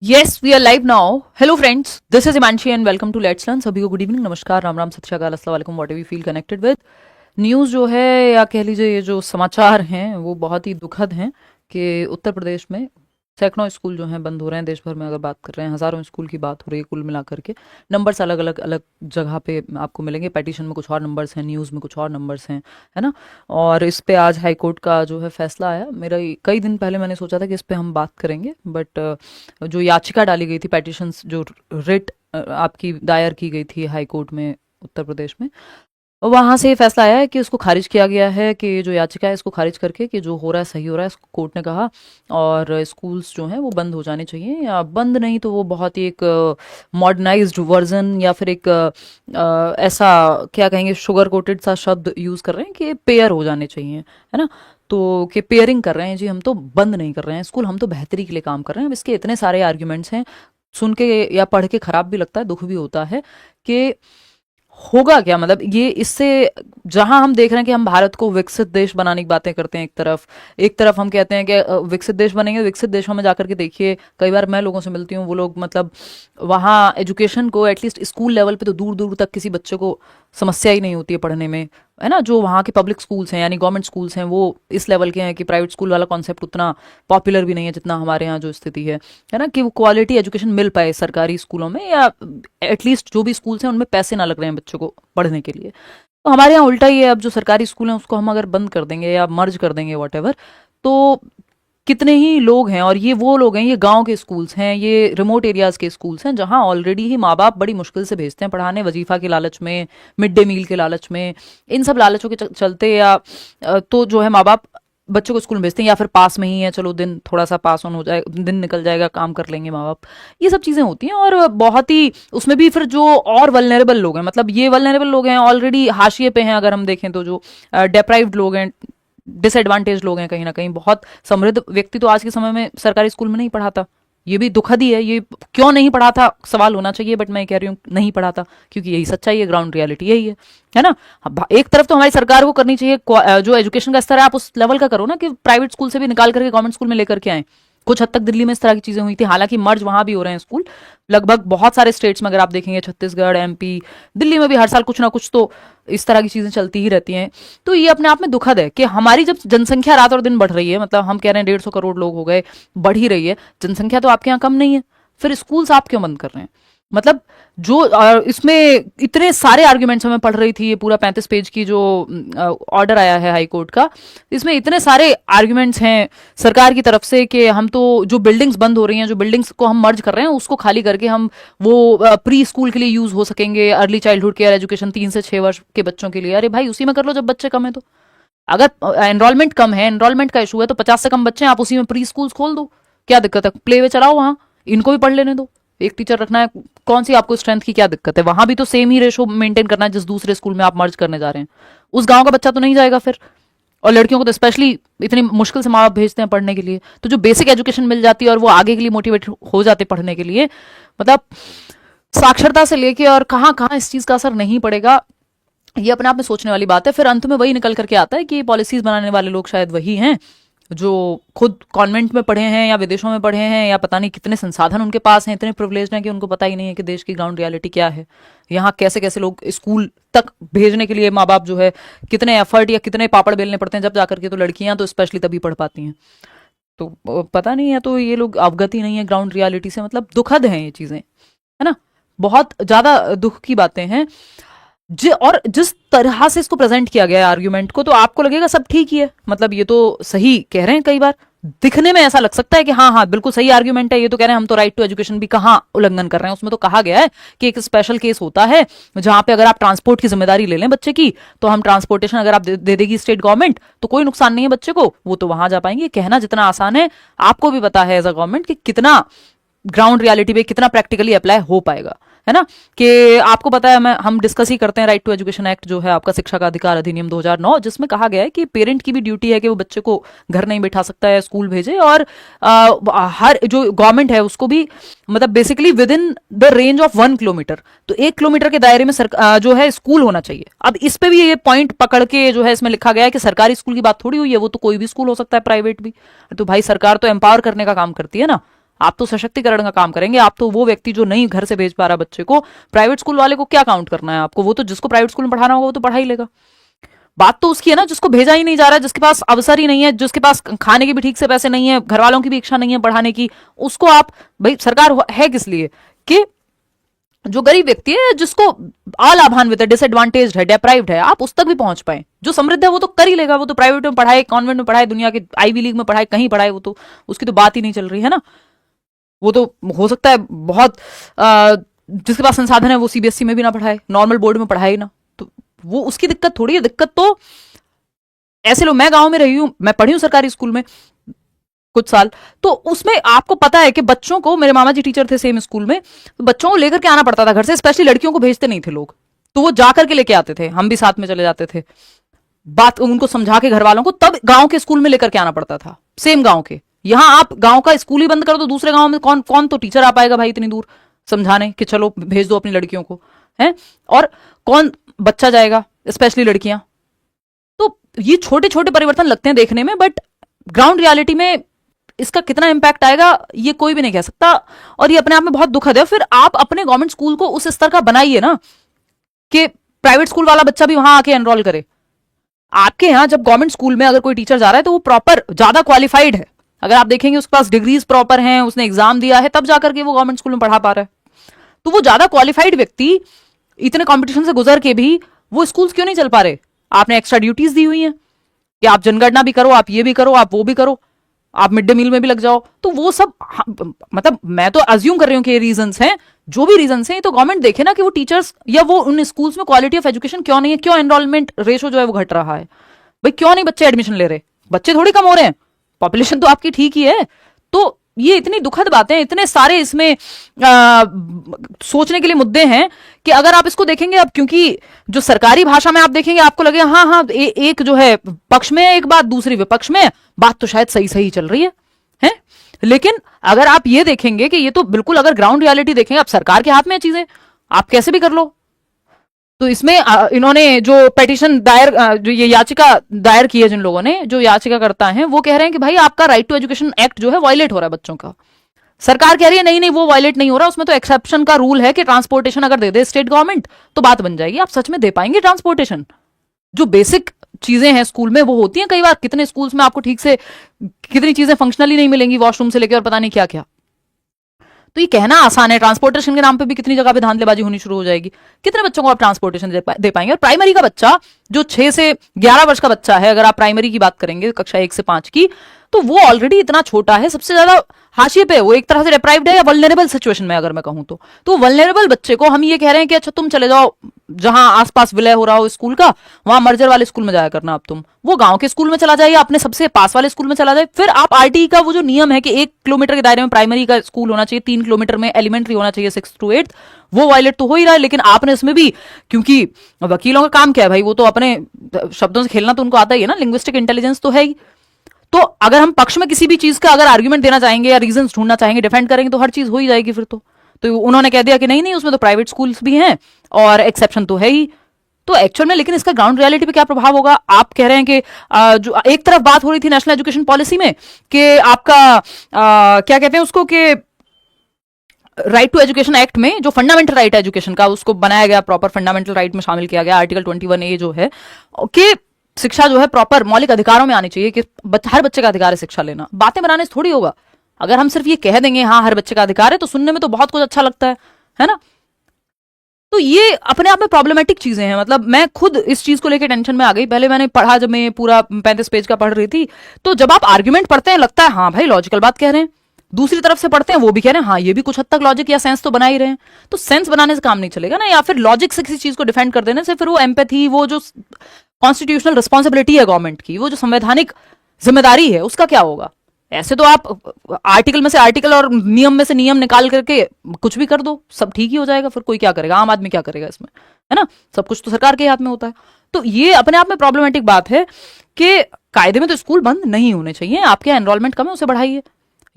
Yes, we are live now. Hello friends, this is Imanshi and welcome to Let's Learn. सभी को good evening, नमस्कार, राम राम, सत श्री अकाल, अस्सलाम वालेकुम, what ever you feel connected with. News जो है या कह लीजिए ये जो समाचार हैं वो बहुत ही दुखद हैं कि उत्तर प्रदेश में सैकड़ों स्कूल जो हैं बंद हो रहे हैं। देश भर में अगर बात कर रहे हैं हज़ारों स्कूल की बात हो रही है कुल मिलाकर के। नंबर्स अलग अलग अलग जगह पे आपको मिलेंगे। पेटिशन में कुछ और नंबर्स हैं, न्यूज़ में कुछ और नंबर्स हैं, है ना। और इस पे आज हाई कोर्ट का जो है फैसला आया। मेरा कई दिन पहले मैंने सोचा था कि इस पे हम बात करेंगे, बट जो याचिका डाली गई थी, पेटिशंस जो रिट आपकी दायर की गई थी हाई कोर्ट में उत्तर प्रदेश में, वहां से ये फैसला आया है कि उसको खारिज किया गया है कि जो याचिका है इसको खारिज करके कि जो हो रहा है सही हो रहा है, इसको कोर्ट ने कहा। और स्कूल्स जो हैं वो बंद हो जाने चाहिए, या बंद नहीं तो वो बहुत ही एक मॉडर्नाइज्ड वर्जन या फिर एक ऐसा क्या कहेंगे शुगर कोटेड सा शब्द यूज कर रहे हैं कि पेयर हो जाने चाहिए, है ना। तो कि पेयरिंग कर रहे हैं जी, हम तो बंद नहीं कर रहे हैं स्कूल, हम तो बेहतरी के लिए काम कर रहे हैं। अब इसके इतने सारे आर्ग्यूमेंट्स हैं, सुन के या पढ़ के खराब भी लगता है, दुख भी होता है कि होगा क्या। मतलब ये इससे जहां हम देख रहे हैं कि हम भारत को विकसित देश बनाने की बातें करते हैं, एक तरफ हम कहते हैं कि विकसित देश बनेंगे। विकसित देशों में जाकर के देखिए, कई बार मैं लोगों से मिलती हूँ, वो लोग मतलब वहाँ एजुकेशन को एटलीस्ट स्कूल लेवल पे तो दूर दूर तक किसी बच्चे को समस्या ही नहीं होती है पढ़ने में, है ना। जो वहाँ के पब्लिक स्कूल्स हैं यानी गवर्नमेंट स्कूल्स हैं वो इस लेवल के हैं कि प्राइवेट स्कूल वाला कॉन्सेप्ट उतना पॉपुलर भी नहीं है जितना हमारे यहाँ जो स्थिति है ना, कि वो क्वालिटी एजुकेशन मिल पाए सरकारी स्कूलों में, या एटलीस्ट जो भी स्कूल्स हैं उनमें पैसे ना लग रहे हैं बच्चों को पढ़ने के लिए। तो हमारे यहाँ उल्टा ही है। अब जो सरकारी स्कूल हैं उसको हम अगर बंद कर देंगे या मर्ज कर देंगे वॉट एवर, तो कितने ही लोग हैं, और ये वो लोग हैं, ये गांव के स्कूल्स हैं, ये रिमोट एरियाज के स्कूल्स हैं जहां ऑलरेडी ही माँ बाप बड़ी मुश्किल से भेजते हैं पढ़ाने, वजीफा के लालच में, मिड डे मील के लालच में, इन सब लालचों के चलते, या तो जो है माँ बाप बच्चों को स्कूल में भेजते हैं, या फिर पास में ही है चलो दिन थोड़ा सा पास ऑन हो जाए, दिन निकल जाएगा, काम कर लेंगे माँ बाप। ये सब चीजें होती हैं, और बहुत ही उसमें भी फिर जो और वल्नरेबल लोग हैं, मतलब ये वल्नरेबल लोग हैं ऑलरेडी हाशिए पे हैं, अगर हम देखें तो जो डेप्राइव्ड लोग हैं, डिसएडवांटेज लोग हैं, कहीं ना कहीं बहुत समृद्ध व्यक्ति तो आज के समय में सरकारी स्कूल में नहीं पढ़ाता। ये भी दुखद ही है, ये क्यों नहीं पढ़ाता सवाल होना चाहिए, बट मैं कह रही हूँ नहीं पढ़ाता क्योंकि यही सच्चाई है, ग्राउंड रियलिटी यही है ना। एक तरफ तो हमारी सरकार को करनी चाहिए, जो एजुकेशन का स्तर है आप उस लेवल का करो ना कि प्राइवेट स्कूल से भी निकाल करके गवर्नमेंट स्कूल में लेकर के आए। कुछ हद तक दिल्ली में इस तरह की चीजें हुई थी, हालांकि मर्ज वहां भी हो रहे हैं स्कूल लगभग बहुत सारे स्टेट्स में। अगर आप देखेंगे छत्तीसगढ़, एमपी, दिल्ली में भी हर साल कुछ ना कुछ तो इस तरह की चीजें चलती ही रहती हैं। तो ये अपने आप में दुखद है कि हमारी जब जनसंख्या रात और दिन बढ़ रही है, मतलब हम कह रहे हैं 150 करोड़ लोग हो गए, बढ़ ही रही है जनसंख्या, तो आपके यहाँ कम नहीं है, फिर स्कूल्स आप क्यों बंद कर रहे हैं। मतलब जो इसमें इतने सारे आर्ग्यूमेंट्स मैं पढ़ रही थी, ये पूरा 35 पेज की जो ऑर्डर आया है हाई कोर्ट का, इसमें इतने सारे आर्ग्यूमेंट्स हैं सरकार की तरफ से कि हम तो जो बिल्डिंग्स बंद हो रही हैं, जो बिल्डिंग्स को हम मर्ज कर रहे हैं उसको खाली करके हम वो प्री स्कूल के लिए यूज हो सकेंगे, अर्ली चाइल्डहुड केयर एजुकेशन 3 से 6 वर्ष के बच्चों के लिए। अरे भाई उसी में कर लो जब बच्चे कम है तो। अगर एनरोलमेंट कम है, एनरोलमेंट का इशू है, तो 50 से कम बच्चे हैं, आप उसी में प्री स्कूल्स खोल दो, क्या दिक्कत है। प्ले वे चलाओ वहां, इनको भी पढ़ लेने दो, एक टीचर रखना है, कौन सी आपको स्ट्रेंथ की क्या दिक्कत है। वहां भी तो सेम ही रेशो मेंटेन करना है जिस दूसरे स्कूल में आप मर्ज करने जा रहे हैं। उस गांव का बच्चा तो नहीं जाएगा फिर, और लड़कियों को तो स्पेशली इतनी मुश्किल से माँ बाप भेजते हैं पढ़ने के लिए, तो जो बेसिक एजुकेशन मिल जाती है और वो आगे के लिए मोटिवेट हो जाते पढ़ने के लिए, मतलब साक्षरता से लेके और कहाँ कहाँ इस चीज का असर नहीं पड़ेगा, ये अपने आप में सोचने वाली बात है। फिर अंत में वही निकल करके आता है कि पॉलिसीज बनाने वाले लोग शायद वही हैं जो खुद कॉन्वेंट में पढ़े हैं या विदेशों में पढ़े हैं, या पता नहीं कितने संसाधन उनके पास हैं, इतने प्रिविलेज हैं कि उनको पता ही नहीं है कि देश की ग्राउंड रियलिटी क्या है, यहाँ कैसे कैसे लोग स्कूल तक भेजने के लिए माँ बाप जो है कितने एफर्ट या कितने पापड़ बेलने पड़ते हैं जब जाकर के। तो लड़कियां तो स्पेशली तभी पढ़ पाती हैं, तो पता नहीं है, तो ये लोग अवगत ही नहीं है ग्राउंड रियलिटी से। मतलब दुखद है ये चीजें, है ना, बहुत ज्यादा दुख की बातें हैं। और जिस तरह से इसको प्रेजेंट किया गया है आर्ग्यूमेंट को, तो आपको लगेगा सब ठीक ही है, मतलब ये तो सही कह रहे हैं। कई बार दिखने में ऐसा लग सकता है कि हाँ हाँ बिल्कुल सही आर्ग्यूमेंट है, ये तो कह रहे हैं हम तो राइट टू एजुकेशन भी कहाँ उल्लंघन कर रहे हैं। उसमें तो कहा गया है कि एक स्पेशल केस होता है जहां पे अगर आप ट्रांसपोर्ट की जिम्मेदारी ले लें बच्चे की, तो हम ट्रांसपोर्टेशन अगर आप दे देगी स्टेट गवर्नमेंट तो कोई नुकसान नहीं है बच्चे को, वो तो वहां जा पाएंगे। कहना जितना आसान है, आपको भी पता है एज अ गवर्नमेंट कि कितना ग्राउंड रियलिटी पे कितना प्रैक्टिकली अप्लाई हो पाएगा, है ना। कि आपको पता है, हम डिस्कस ही करते हैं राइट टू एजुकेशन एक्ट जो है आपका, शिक्षा का अधिकार अधिनियम 2009, जिसमें कहा गया है कि पेरेंट की भी ड्यूटी है कि वो बच्चे को घर नहीं बैठा सकता है, स्कूल भेजे, और हर जो गवर्नमेंट है उसको भी मतलब basically with in the range of 1 kilometre, तो 1 किलोमीटर के दायरे में जो है स्कूल होना चाहिए। अब इस पे भी ये पॉइंट पकड़ के जो है इसमें लिखा गया है कि सरकारी स्कूल की बात थोड़ी हुई है, वो तो कोई भी स्कूल हो सकता है, प्राइवेट भी। तो भाई सरकार तो एम्पावर करने का काम करती है ना, आप तो सशक्तिकरण का काम करेंगे। आप तो वो व्यक्ति जो नहीं घर से भेज पा रहा बच्चे को, प्राइवेट स्कूल वाले को क्या काउंट करना है आपको? वो तो जिसको प्राइवेट स्कूल में पढ़ाना होगा वो तो पढ़ा ही लेगा। बात तो उसकी है ना जिसको भेजा ही नहीं जा रहा है, जिसके पास अवसर ही नहीं है, जिसके पास खाने के भी ठीक से पैसे नहीं है, घर वालों की भी इच्छा नहीं है पढ़ाने की। उसको आप, भाई सरकार है किस लिए? कि जो गरीब व्यक्ति है, जिसको अलाभान्वित है, डिसएडवांटेज है, डेप्राइव्ड है, आप उस तक भी पहुंच पाए। जो समृद्ध है वो तो कर ही लेगा, वो तो प्राइवेट में पढ़ाए, कॉन्वेंट में पढ़ाए, दुनिया के आईवी लीग में पढ़ाए, कहीं पढ़ाए, वो तो उसकी तो बात ही नहीं चल रही है ना। वो तो हो सकता है बहुत जिसके पास संसाधन है वो सीबीएसई में भी ना पढ़ाए, नॉर्मल बोर्ड में पढ़ाए ना, तो वो उसकी दिक्कत थोड़ी है। दिक्कत तो ऐसे लोग, मैं गांव में रही हूं, मैं पढ़ी हूं सरकारी स्कूल में कुछ साल, तो उसमें आपको पता है कि बच्चों को, मेरे मामा जी टीचर थे सेम स्कूल में, तो बच्चों को लेकर के आना पड़ता था घर से, स्पेशली लड़कियों को भेजते नहीं थे लोग, तो वो जाकर के लेके आते थे, हम भी साथ में चले जाते थे, बात उनको समझा के घर वालों को, तब गांव के स्कूल में लेकर के आना पड़ता था, सेम गांव के। यहां आप गांव का स्कूल ही बंद कर दो, दूसरे गांव में कौन कौन तो टीचर आ पाएगा भाई इतनी दूर समझाने कि चलो भेज दो अपनी लड़कियों को, है? और कौन बच्चा जाएगा, स्पेशली लड़कियां। तो ये छोटे छोटे परिवर्तन लगते हैं देखने में, बट ग्राउंड रियलिटी में इसका कितना इंपैक्ट आएगा ये कोई भी नहीं कह सकता, और ये अपने आप में बहुत दुखद है। फिर आप अपने गवर्नमेंट स्कूल को उस स्तर का बनाइए ना कि प्राइवेट स्कूल वाला बच्चा भी वहां आके एनरोल करे। आपके यहाँ जब गवर्नमेंट स्कूल में अगर कोई टीचर जा रहा है तो वो प्रॉपर ज्यादा क्वालिफाइड है, अगर आप देखेंगे उसके पास डिग्रीज प्रॉपर हैं, उसने एग्जाम दिया है, तब जाकर के वो गवर्नमेंट स्कूल में पढ़ा पा रहा है। तो वो ज्यादा क्वालिफाइड व्यक्ति इतने कॉम्पिटिशन से गुजर के भी वो स्कूल क्यों नहीं चल पा रहे? आपने एक्स्ट्रा ड्यूटीज दी हुई हैं कि आप जनगणना भी करो, आप ये भी करो, आप वो भी करो, आप मिड डे मील में भी लग जाओ, तो वो सब मतलब मैं तो अज्यूम कर रही हूँ कि ये रीजंस हैं, जो भी रीजंस हैं, तो गवर्नमेंट देखे ना कि वो टीचर्स या वो उन स्कूल्स में क्वालिटी ऑफ एजुकेशन क्यों नहीं है, क्यों एनरोलमेंट रेशो जो है वो घट रहा है, भाई क्यों नहीं बच्चे एडमिशन ले रहे? बच्चे थोड़ी कम हो रहे हैं, पॉपुलेशन तो आपकी ठीक ही है। तो ये इतनी दुखद बातें, इतने सारे इसमें सोचने के लिए मुद्दे हैं कि अगर आप इसको देखेंगे, अब क्योंकि जो सरकारी भाषा में आप देखेंगे आपको लगे हाँ हाँ एक जो है पक्ष में एक बात, दूसरी विपक्ष में बात, तो शायद सही सही चल रही है? लेकिन अगर आप ये देखेंगे कि ये तो बिल्कुल, अगर ग्राउंड रियलिटी देखेंगे, आप सरकार के हाथ में है चीजें, आप कैसे भी कर लो। तो इसमें इन्होंने जो पेटिशन दायर, जो ये याचिका दायर की है, जिन लोगों ने, जो याचिका करता है, वो कह रहे हैं कि भाई आपका राइट टू एजुकेशन एक्ट जो है वायलेट हो रहा है बच्चों का। सरकार कह रही है नहीं नहीं वो वायलेट नहीं हो रहा, उसमें तो एक्सेप्शन का रूल है कि ट्रांसपोर्टेशन अगर दे दे स्टेट गवर्नमेंट तो बात बन जाएगी। आप सच में दे पाएंगे ट्रांसपोर्टेशन? जो बेसिक चीजें हैं स्कूल में वो होती हैं कई बार, कितने स्कूल्स में आपको ठीक से कितनी चीजें फंक्शनली नहीं मिलेंगी, वॉशरूम से लेकर और पता नहीं क्या क्या। तो ये कहना आसान है, ट्रांसपोर्टेशन के नाम पे भी कितनी जगह पे धांधलेबाजी होनी शुरू हो जाएगी। कितने बच्चों को आप ट्रांसपोर्टेशन दे पाएंगे? और प्राइमरी का बच्चा जो 6 से 11 वर्ष का बच्चा है, अगर आप प्राइमरी की बात करेंगे कक्षा 1 से 5 की, तो वो ऑलरेडी इतना छोटा है, सबसे ज्यादा हाशिए पे, वो एक तरह से डिप्राइव्ड है या वल्नरेबल सिचुएशन में अगर मैं कहूं तो वल्नरेबल बच्चे को हम ये कह रहे हैं कि अच्छा तुम चले जाओ जहां आसपास विलय हो रहा हो स्कूल का, वहां मर्जर वाले स्कूल में जाया करना, अब तुम वो गांव के स्कूल में चला जाए या अपने सबसे पास वाले स्कूल में चला जाए। फिर आप आरटीई का वो जो नियम है कि 1 किलोमीटर के दायरे में प्राइमरी का स्कूल होना चाहिए, 3 किलोमीटर में एलिमेंट्री होना चाहिए 6 to 8, वो वायलेट तो हो ही रहा है। लेकिन आपने इसमें भी, क्योंकि वकीलों का काम क्या है भाई, वो तो अपने शब्दों से खेलना तो उनको आता ही है ना, लिंग्विस्टिक इंटेलिजेंस तो है ही। तो अगर हम पक्ष में किसी भी चीज का अगर आर्ग्यूमेंट देना चाहेंगे या रीजन ढूंढना चाहेंगे, डिफेंड करेंगे, तो हर चीज हो ही जाएगी फिर तो उन्होंने कह दिया कि नहीं नहीं उसमें तो प्राइवेट स्कूल्स भी हैं और एक्सेप्शन तो है ही। तो एक्चुअल में लेकिन इसका ग्राउंड रियलिटी पे क्या प्रभाव होगा? आप कह रहे हैं कि जो एक तरफ बात हो रही थी नेशनल एजुकेशन पॉलिसी में कि आपका क्या कहते हैं उसको, कि राइट टू एजुकेशन एक्ट में जो फंडामेंटल राइट है एजुकेशन का, उसको बनाया गया, प्रॉपर फंडामेंटल राइट में शामिल किया गया, आर्टिकल 21A जो है कि शिक्षा जो है प्रॉपर मौलिक अधिकारों में आनी चाहिए, कि हर बच्चे का अधिकार है शिक्षा लेना। बातें बनाने से थोड़ी होगा। अगर हम सिर्फ ये कह देंगे हाँ हर बच्चे का अधिकार है, तो सुनने में तो बहुत कुछ अच्छा लगता है ना? तो ये अपने आप में प्रॉब्लमेटिक चीजें हैं। मतलब मैं खुद इस चीज को लेकर टेंशन में आ गई। पहले मैंने पढ़ा, जब मैं पूरा 35 पेज का पढ़ रही थी, तो जब आप आर्ग्यूमेंट पढ़ते हैं लगता है हाँ भाई लॉजिकल बात कह रहे हैं, दूसरी तरफ से पढ़ते हैं वो भी कह रहे हैं हाँ ये भी कुछ हद तक लॉजिक या सेंस तो बना ही रहे हैं। तो सेंस बनाने से काम नहीं चलेगा ना, या फिर लॉजिक से किसी चीज को डिफेंड कर देने से फिर वो एम्पैथी, वो जो कॉन्स्टिट्यूशनल रिस्पॉन्सिबिलिटी है गवर्नमेंट की, वो जो संवैधानिक जिम्मेदारी है, उसका क्या होगा? ऐसे तो आप आर्टिकल में से आर्टिकल और नियम में से नियम निकाल करके कुछ भी कर दो, सब ठीक ही हो जाएगा। फिर कोई क्या करेगा? आम आदमी क्या करेगा इसमें, है ना? सब कुछ तो सरकार के हाथ में होता है। तो ये अपने आप में प्रॉब्लमेटिक बात है कि कायदे में तो स्कूल बंद नहीं होने चाहिए। आपके एनरोलमेंट कम है, उसे बढ़ाइए।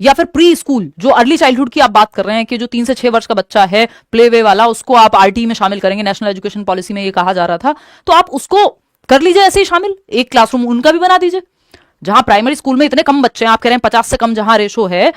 या फिर प्री स्कूल, जो अर्ली चाइल्डहुड की आप बात कर रहे हैं कि जो 3 से 6 वर्ष का बच्चा है, प्ले वे वाला, उसको आप आरटी में शामिल करेंगे, नेशनल एजुकेशन पॉलिसी में ये कहा जा रहा था, तो आप उसको कर लीजिए ऐसे ही शामिल। एक क्लासरूम उनका भी बना दीजिए। जहां प्राइमरी स्कूल में इतने कम बच्चे हैं, आप कह रहे हैं 50 से कम जहां रेशो है,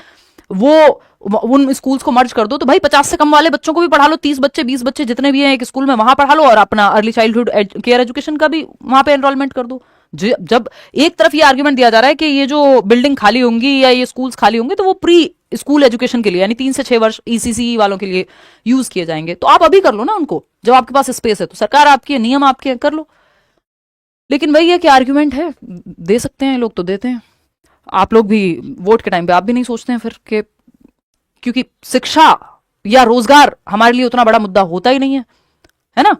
वो उन स्कूल्स को मर्ज कर दो, तो भाई 50 से कम वाले बच्चों को भी पढ़ा लो, 30 बच्चे 20 बच्चे जितने भी हैं एक स्कूल में वहां पढ़ा लो, और अपना अर्ली चाइल्डहुड केयर एजुकेशन का भी वहां पे एनरोलमेंट कर दो। जब एक तरफ ये आर्ग्यूमेंट दिया जा रहा है कि ये जो बिल्डिंग खाली होंगी या ये स्कूल्स खाली होंगे तो वो प्री स्कूल एजुकेशन के लिए यानी 3 से 6 वर्ष ईसीसी वालों के लिए यूज किए जाएंगे, तो आप अभी कर लो ना उनको, जब आपके पास स्पेस है। तो सरकार आपकी है, नियम आपके हैं, कर लो। लेकिन वही है कि आर्ग्यूमेंट है, दे सकते हैं लोग तो देते हैं। आप लोग भी वोट के टाइम पे आप भी नहीं सोचते हैं फिर कि, क्योंकि शिक्षा या रोजगार हमारे लिए उतना बड़ा मुद्दा होता ही नहीं है ना।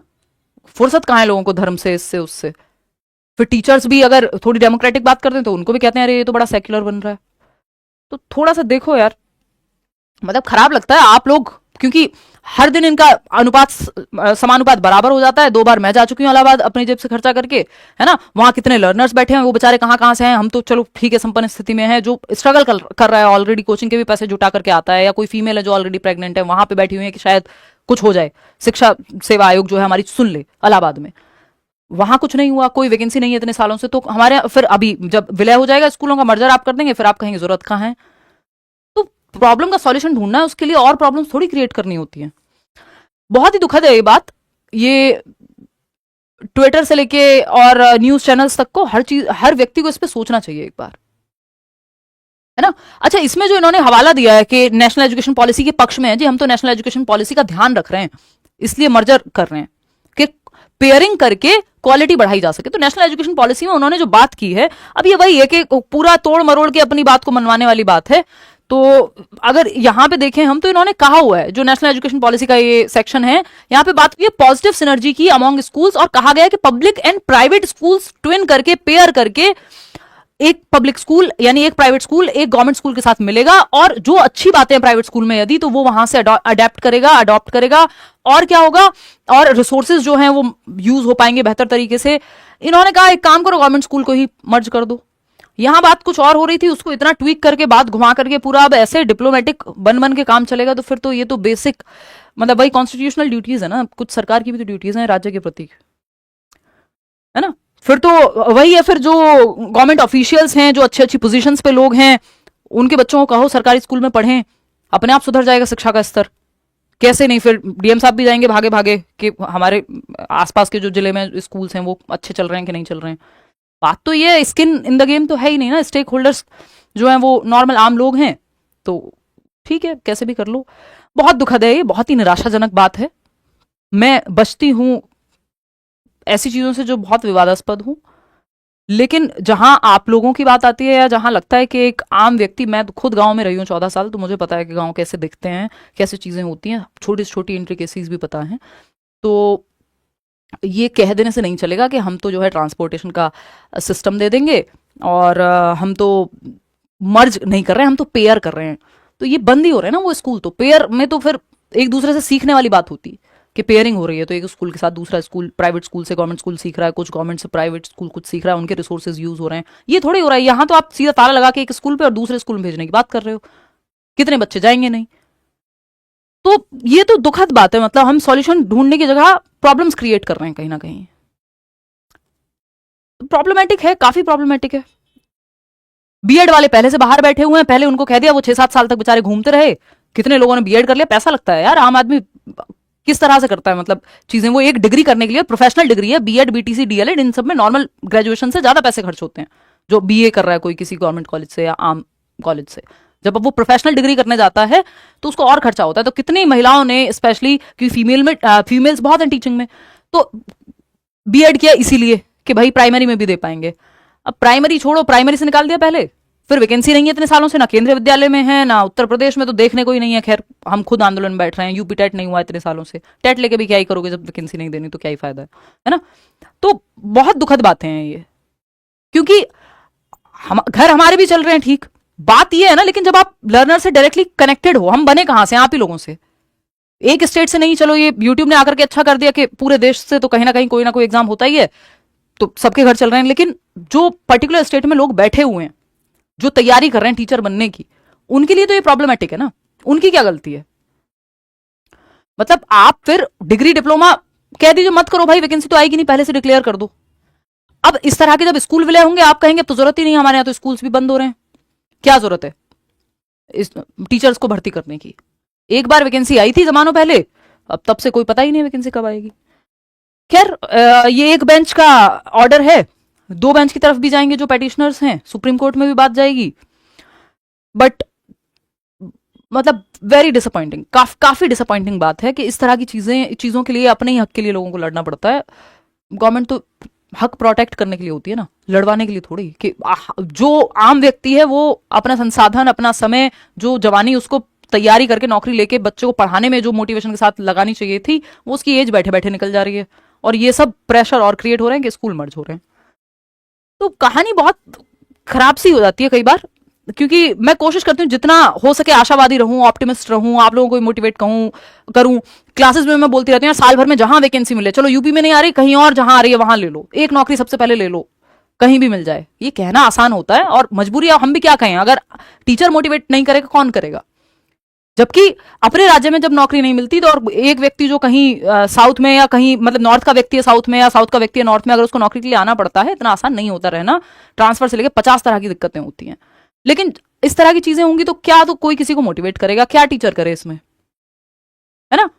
फुर्सत कहाँ है लोगों को धर्म से, इससे उससे। फिर टीचर्स भी अगर थोड़ी डेमोक्रेटिक बात करते हैं तो उनको भी कहते हैं अरे ये तो बड़ा सेक्युलर बन रहा है। तो थोड़ा सा देखो यार, मतलब खराब लगता है आप लोग, क्योंकि हर दिन इनका अनुपात समानुपात बराबर हो जाता है। 2 बार मैं जा चुकी हूँ इलाहाबाद अपनी जेब से खर्चा करके, है ना। वहां कितने लर्नर्स बैठे हैं, वो बेचारे कहाँ कहाँ से हैं। हम तो चलो ठीक है संपन्न स्थिति में है, जो स्ट्रगल कर रहा है ऑलरेडी, कोचिंग के भी पैसे जुटा करके आता है, या कोई फीमेल है जो ऑलरेडी प्रेग्नेंट है, वहां पे बैठी हुई है कि शायद कुछ हो जाए, शिक्षा सेवा आयोग जो है हमारी सुन ले इलाहाबाद में। वहां कुछ नहीं हुआ, कोई वैकेंसी नहीं है इतने सालों से। तो हमारे फिर अभी जब विलय हो जाएगा स्कूलों का, मर्जर आप कर देंगे, फिर आप कहेंगे जरूरत कहाँ है। तो प्रॉब्लम का सॉल्यूशन ढूंढना है, उसके लिए और प्रॉब्लम्स थोड़ी क्रिएट करनी होती है। बहुत ही दुखद है ये बात। ये ट्विटर से लेके और न्यूज चैनल्स तक को हर चीज, हर व्यक्ति को इस पे सोचना चाहिए एक बार, है ना। अच्छा, इसमें जो इन्होंने हवाला दिया है कि नेशनल एजुकेशन पॉलिसी के पक्ष में है, जी हम तो नेशनल एजुकेशन पॉलिसी का ध्यान रख रहे हैं, इसलिए मर्जर कर रहे हैं कि पेयरिंग करके क्वालिटी बढ़ाई जा सके। तो नेशनल एजुकेशन पॉलिसी में उन्होंने जो बात की है, अब ये वही है कि पूरा तोड़ मरोड़ के अपनी बात को मनवाने वाली बात है। तो अगर यहां पे देखें हम, तो इन्होंने कहा हुआ है, जो नेशनल एजुकेशन पॉलिसी का ये सेक्शन है, यहां पे बात हुई है पॉजिटिव सिनर्जी की अमॉन्ग स्कूल्स, और कहा गया है कि public and private schools twin करके, पेयर करके, एक पब्लिक स्कूल यानी एक प्राइवेट स्कूल एक गवर्नमेंट स्कूल के साथ मिलेगा, और जो अच्छी बातें हैं प्राइवेट स्कूल में यदि, तो वो वहां से अडॉप्ट करेगा, और क्या होगा, और रिसोर्सेज जो हैं वो यूज हो पाएंगे बेहतर तरीके से। इन्होंने कहा एक काम करो, गवर्नमेंट स्कूल को ही मर्ज कर दो। यहां बात कुछ और हो रही थी, उसको इतना ट्वीक करके, बात घुमा करके पूरा अब ऐसे डिप्लोमेटिक बन के काम चलेगा, तो फिर तो ये तो बेसिक, मतलब वही कॉन्स्टिट्यूशनल ड्यूटीज है ना, कुछ सरकार की भी तो ड्यूटीज हैं राज्य के प्रति, है ना। फिर तो वही है, फिर जो गवर्नमेंट ऑफिशियल्स हैं, जो अच्छी अच्छी पोजीशंस पे लोग हैं, उनके बच्चों को कहो सरकारी स्कूल में पढ़ें, अपने आप सुधर जाएगा शिक्षा का स्तर। कैसे नहीं, फिर डीएम साहब भी जाएंगे भागे भागे कि हमारे आसपास के जो जिले में स्कूल्स हैं वो अच्छे चल रहे हैं कि नहीं चल रहे हैं। बात तो ये स्किन इन द गेम तो है ही नहीं ना, स्टेक होल्डर्स जो हैं वो नॉर्मल आम लोग हैं। तो ठीक है, कैसे भी कर लो। बहुत दुखद है ये, बहुत ही निराशाजनक बात है। मैं बचती हूं ऐसी चीजों से जो बहुत विवादास्पद हूं, लेकिन जहां आप लोगों की बात आती है, या जहां लगता है कि एक आम व्यक्ति, मैं तो खुद गांव में रही हूँ 14 साल, तो मुझे पता है कि गांव कैसे दिखते हैं, कैसे चीजें होती हैं, छोटी से छोटी इंट्रिकेसीज भी पता है। तो ये कह देने से नहीं चलेगा कि हम तो जो है ट्रांसपोर्टेशन का सिस्टम दे देंगे, और हम तो मर्ज नहीं कर रहे हैं, हम तो पेयर कर रहे हैं। तो ये बंद ही हो रहे हैं ना वो स्कूल। तो पेयर में तो फिर एक दूसरे से सीखने वाली बात होती कि पेयरिंग हो रही है, तो एक स्कूल के साथ दूसरा स्कूल, प्राइवेट स्कूल से गवर्नमेंट स्कूल सीख रहा है, कुछ गवर्नमेंट से प्राइवेट स्कूल कुछ सीख रहा है, उनके रिसोर्सेज यूज हो रहे हैं। ये थोड़ी हो रहा है। यहाँ तो आप सीधा ताला लगा के एक स्कूल पे और दूसरे स्कूल में भेजने की बात कर रहे हो, कितने बच्चे जाएंगे नहीं। तो ये तो दुखद बात है, मतलब हम सॉल्यूशन ढूंढने की जगह प्रॉब्लम्स क्रिएट कर रहे हैं कहीं ना कहीं। प्रॉब्लमेटिक है, काफी प्रॉब्लमेटिक है। बीएड वाले पहले से बाहर बैठे हुए हैं, पहले उनको कह दिया, वो 6-7 साल तक बेचारे घूमते रहे। कितने लोगों ने बीएड कर लिया, पैसा लगता है यार, आम आदमी किस तरह से करता है, मतलब चीजें, वो एक डिग्री करने के लिए, प्रोफेशनल डिग्री है, बीएड बीटीसी डीएलएड, इन सब में नॉर्मल ग्रेजुएशन से ज्यादा पैसे खर्च होते हैं। जो बीए कर रहा है कोई किसी गवर्नमेंट कॉलेज से या आम कॉलेज से, जब अब वो प्रोफेशनल डिग्री करने जाता है तो उसको और खर्चा होता है। तो कितनी महिलाओं ने, स्पेशली क्योंकि फीमेल्स बहुत हैं टीचिंग में, तो बीएड किया इसीलिए कि भाई प्राइमरी में भी दे पाएंगे। अब प्राइमरी छोड़ो, प्राइमरी से निकाल दिया पहले, फिर वैकेंसी नहीं है इतने सालों से, ना केंद्रीय विद्यालय में है ना उत्तर प्रदेश में, तो देखने को ही नहीं है। खैर हम खुद आंदोलन में बैठ रहे हैं, यूपी टेट नहीं हुआ इतने सालों से, टेट लेके भी क्या ही करोगे जब वैकेंसी नहीं देनी, तो क्या ही फायदा है ना। तो बहुत दुखद बातें हैं ये, क्योंकि घर हमारे भी चल रहे हैं ठीक, बात ये है ना। लेकिन जब आप लर्नर से डायरेक्टली कनेक्टेड हो, हम बने कहां से, आप ही लोगों से, एक स्टेट से नहीं। चलो ये यूट्यूब ने आकर के अच्छा कर दिया कि पूरे देश से तो कहीं ना कोई एग्जाम होता ही है, तो सबके घर चल रहे हैं। लेकिन जो पर्टिकुलर स्टेट में लोग बैठे हुए हैं, जो तैयारी कर रहे हैं टीचर बनने की, उनके लिए तो ये प्रॉब्लमेटिक है ना। उनकी क्या गलती है। मतलब आप फिर डिग्री डिप्लोमा कह दीजिए मत करो भाई, वैकेंसी तो आएगी नहीं, पहले से डिक्लेयर कर दो। अब इस तरह के जब स्कूल विलय होंगे, आप कहेंगे अब तो जरूरत ही नहीं, हमारे यहाँ तो स्कूल्स भी बंद हो रहे हैं, क्या जरूरत है। इस टीचर्स को भर्ती करने की। एक बार वैकेंसी आई थी जमानों पहले, अब तब से कोई पता ही नहीं वैकेंसी कब आएगी। खैर ये एक बेंच का ऑर्डर है, दो बेंच की तरफ भी जाएंगे जो पेटिशनर्स हैं, सुप्रीम कोर्ट में भी बात जाएगी। बट मतलब वेरी डिसअपॉइंटिंग, काफी डिसअपॉइंटिंग बात है कि इस तरह की चीजों के लिए, अपने ही हक के लिए लोगों को लड़ना पड़ता है। गवर्नमेंट तो हक प्रोटेक्ट करने के लिए होती है ना, लड़वाने के लिए थोड़ी। कि जो आम व्यक्ति है वो अपना संसाधन, अपना समय, जो जवानी उसको तैयारी करके नौकरी लेके बच्चे को पढ़ाने में जो मोटिवेशन के साथ लगानी चाहिए थी, वो उसकी एज बैठे बैठे निकल जा रही है। और ये सब प्रेशर और क्रिएट हो रहे हैं कि स्कूल मर्ज हो रहे हैं। तो कहानी बहुत खराब सी हो जाती है कई बार, क्योंकि मैं कोशिश करती हूँ जितना हो सके आशावादी रहूं, ऑप्टिमिस्ट रहूं, आप लोगों को मोटिवेट करूं। क्लासेस में मैं बोलती रहती हूँ साल भर में जहां वैकेंसी मिले, चलो यूपी में नहीं आ रही, कहीं और जहां आ रही है वहां ले लो, एक नौकरी सबसे पहले ले लो, कहीं भी मिल जाए। ये कहना आसान होता है और मजबूरी है, हम भी क्या कहें, अगर टीचर मोटिवेट नहीं करेगा कौन करेगा। जबकि अपने राज्य में जब नौकरी नहीं मिलती तो, और एक व्यक्ति जो कहीं साउथ में या कहीं, मतलब नॉर्थ का व्यक्ति है साउथ में या साउथ का व्यक्ति है नॉर्थ में, अगर उसको नौकरी के लिए आना पड़ता है, इतना आसान नहीं होता रहना। ट्रांसफर से लेकर 50 तरह की दिक्कतें होती हैं। लेकिन इस तरह की चीजें होंगी तो क्या, तो कोई किसी को मोटिवेट करेगा, क्या टीचर करे इसमें, है ना।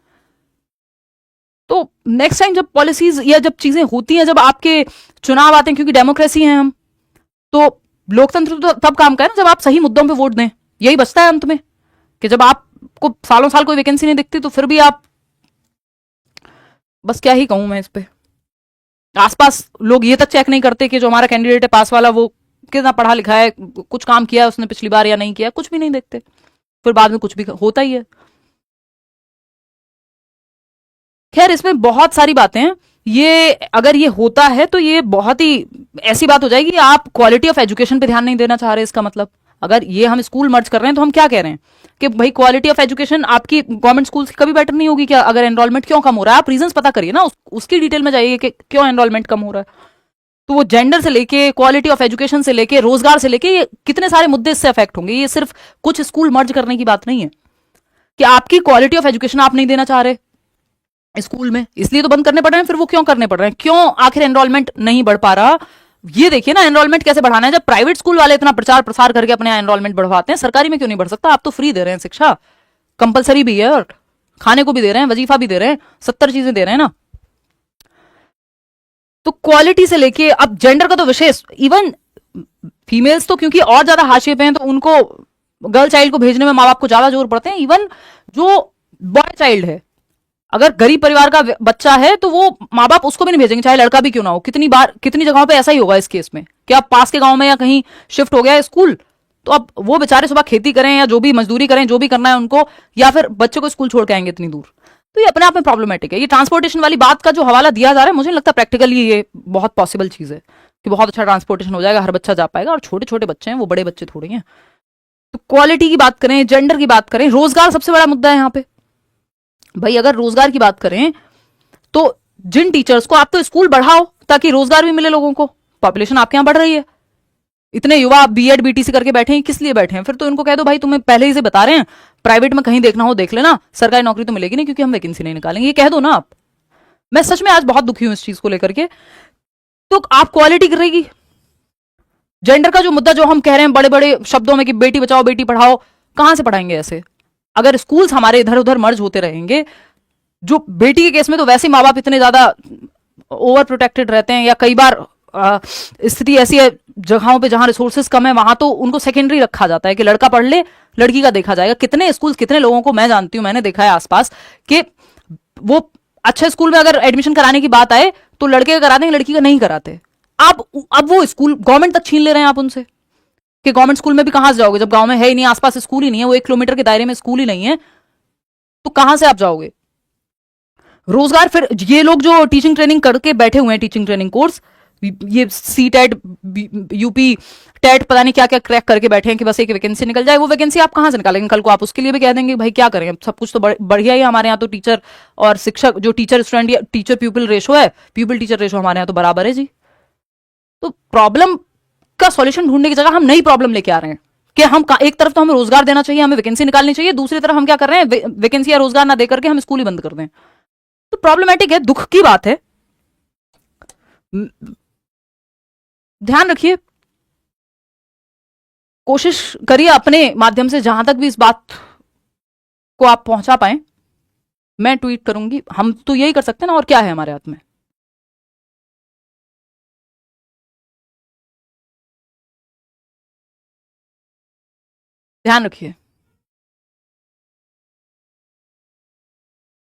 तो नेक्स्ट टाइम जब पॉलिसीज या जब चीजें होती हैं, जब आपके चुनाव आते हैं, क्योंकि डेमोक्रेसी है हम, तो लोकतंत्र तो तब काम का है ना जब आप सही मुद्दों पे वोट दें। यही बचता है अंत में, कि जब आपको सालों साल कोई वैकेंसी नहीं दिखती तो फिर भी आप, बस क्या ही कहूं मैं इस पे। आसपास लोग ये तक चेक नहीं करते कि जो हमारा कैंडिडेट है पास वाला, वो कितना पढ़ा लिखा है, कुछ काम किया है उसने पिछली बार या नहीं किया, कुछ भी नहीं देखते। फिर बाद में कुछ भी होता ही है। खैर इसमें बहुत सारी बातें हैं। ये अगर ये होता है तो ये बहुत ही ऐसी बात हो जाएगी, आप क्वालिटी ऑफ एजुकेशन पे ध्यान नहीं देना चाह रहे। इसका मतलब अगर ये हम स्कूल मर्ज कर रहे हैं तो हम क्या कह रहे हैं कि भाई क्वालिटी ऑफ एजुकेशन आपकी गवर्नमेंट स्कूल की कभी बेटर नहीं होगी क्या? अगर एनरोलमेंट क्यों कम हो रहा है, आप रीजंस पता करिए ना, उसकी डिटेल में जाइए कि क्यों एनरोलमेंट कम हो रहा है। तो वो जेंडर से लेके, क्वालिटी ऑफ एजुकेशन से लेके, रोजगार से लेके, ये कितने सारे मुद्दे इससे अफेक्ट होंगे। ये सिर्फ कुछ स्कूल मर्ज करने की बात नहीं है कि आपकी क्वालिटी ऑफ एजुकेशन आप नहीं देना चाह रहे स्कूल में, इसलिए तो बंद करने पड़ रहे हैं। फिर वो क्यों करने पड़ रहे हैं, क्यों आखिर एनरोलमेंट नहीं बढ़ पा रहा? ये देखिए ना, एनरोलमेंट कैसे बढ़ाना है। जब प्राइवेट स्कूल वाले इतना प्रचार प्रसार करके अपने एनरोलमेंट बढ़वाते हैं, सरकारी में क्यों नहीं बढ़ सकता? आप तो फ्री दे रहे हैं शिक्षा, कंपलसरी भी है, और खाने को भी दे रहे हैं, वजीफा भी दे रहे हैं, 70 चीजें दे रहे हैं ना। तो क्वालिटी से लेके, अब जेंडर का तो विशेष, इवन फीमेल्स तो क्योंकि और ज्यादा हाशिए पे हैं, तो उनको गर्ल चाइल्ड को भेजने में माँ बाप को ज्यादा जोर पड़ते हैं। इवन जो बॉय चाइल्ड है, अगर गरीब परिवार का बच्चा है तो वो माँ बाप उसको भी नहीं भेजेंगे, चाहे लड़का भी क्यों ना हो। कितनी बार, कितनी जगहों पे ऐसा ही होगा इस केस में कि आप पास के गांव में या कहीं शिफ्ट हो गया है स्कूल, तो अब वो बेचारे सुबह खेती करें या जो भी मजदूरी करें, जो भी करना है उनको, या फिर बच्चे को स्कूल छोड़ के आएंगे इतनी दूर। तो ये अपने आप में प्रॉब्लमेटिक है। ये ट्रांसपोर्टेशन वाली बात का जो हवाला दिया जा रहा है, मुझे नहीं लगता प्रैक्टिकली ये बहुत पॉसिबल चीज है कि बहुत अच्छा ट्रांसपोर्टेशन हो जाएगा, हर बच्चा जा पाएगा। और छोटे छोटे बच्चे हैं, वो बड़े बच्चे थोड़े हैं। तो क्वालिटी की बात करें, जेंडर की बात करें, रोजगार सबसे बड़ा मुद्दा है यहाँ पे। भाई अगर रोजगार की बात करें तो जिन टीचर्स को, आप तो स्कूल बढ़ाओ ताकि रोजगार भी मिले लोगों को। पॉपुलेशन आपके यहां बढ़ रही है, इतने युवा बीएड बीटीसी करके बैठे हैं, किस लिए बैठे हैं? फिर तो इनको कह दो भाई, तुम्हें पहले ही से बता रहे हैं, प्राइवेट में कहीं देखना हो देख लेना, सरकारी नौकरी तो मिलेगी नहीं क्योंकि हम वैकेंसी नहीं निकालेंगे, ये कह दो ना आप। मैं सच में आज बहुत दुखी हूं इस चीज को लेकर के। तो आप क्वालिटी करेगी, जेंडर का जो मुद्दा जो हम कह रहे हैं बड़े बड़े शब्दों में कि बेटी बचाओ बेटी पढ़ाओ, कहां से पढ़ाएंगे ऐसे? अगर स्कूल्स हमारे इधर उधर मर्ज होते रहेंगे, जो बेटी के केस में तो वैसे माँ बाप इतने ज्यादा ओवर प्रोटेक्टेड रहते हैं, या कई बार स्थिति ऐसी है जगहों पे जहां रिसोर्सेज कम है, वहां तो उनको सेकेंडरी रखा जाता है कि लड़का पढ़ ले, लड़की का देखा जाएगा। कितने स्कूल, कितने लोगों को मैं जानती हूं, मैंने देखा है आसपास, कि वो अच्छे स्कूल में अगर एडमिशन कराने की बात आए तो लड़के का करा देंगे, लड़की का नहीं कराते। आप अब वो स्कूल गवर्नमेंट तक छीन ले रहे हैं आप उनसे, कि गवर्नमेंट स्कूल में भी कहां से जाओगे जब गांव में है ही नहीं, आसपास स्कूल ही नहीं है, वो 1 किलोमीटर के दायरे में स्कूल ही नहीं है, तो कहां से आप जाओगे? रोजगार, फिर ये लोग जो टीचिंग ट्रेनिंग करके बैठे हुए हैं, टीचिंग ट्रेनिंग कोर्स, ये सी टेट, यूपी टेट, पता नहीं क्या क्या क्रैक करके बैठे हैं कि बस एक वैकेंसी निकल जाए। वो वैकेंसी आप कहां से निकालेंगे? कल को आप उसके लिए भी कह देंगे भाई क्या करें, सब कुछ तो बढ़िया ही हमारे यहाँ तो टीचर और शिक्षक, जो टीचर स्टूडेंट या टीचर प्यूपिल रेशो है, प्यूपिल टीचर रेशो हमारे यहाँ तो बराबर है जी। तो प्रॉब्लम का सॉल्यूशन ढूंढने की जगह हम नई प्रॉब्लम लेके आ रहे हैं कि हम एक तरफ तो हमें रोजगार देना चाहिए, हमें वैकेंसी निकालनी चाहिए, दूसरी तरफ हम क्या कर रहे हैं, वैकेंसी या रोजगार ना देकर के हम स्कूल ही बंद कर दें। तो प्रॉब्लमेटिक है, दुख की बात है। ध्यान रखिए कोशिश करिए अपने माध्यम से जहां तक भी इस बात को आप पहुंचा पाए। मैं ट्वीट करूंगी, हम तो यही कर सकते हैं ना, और क्या है हमारे हाथ में। ध्यान रखिए।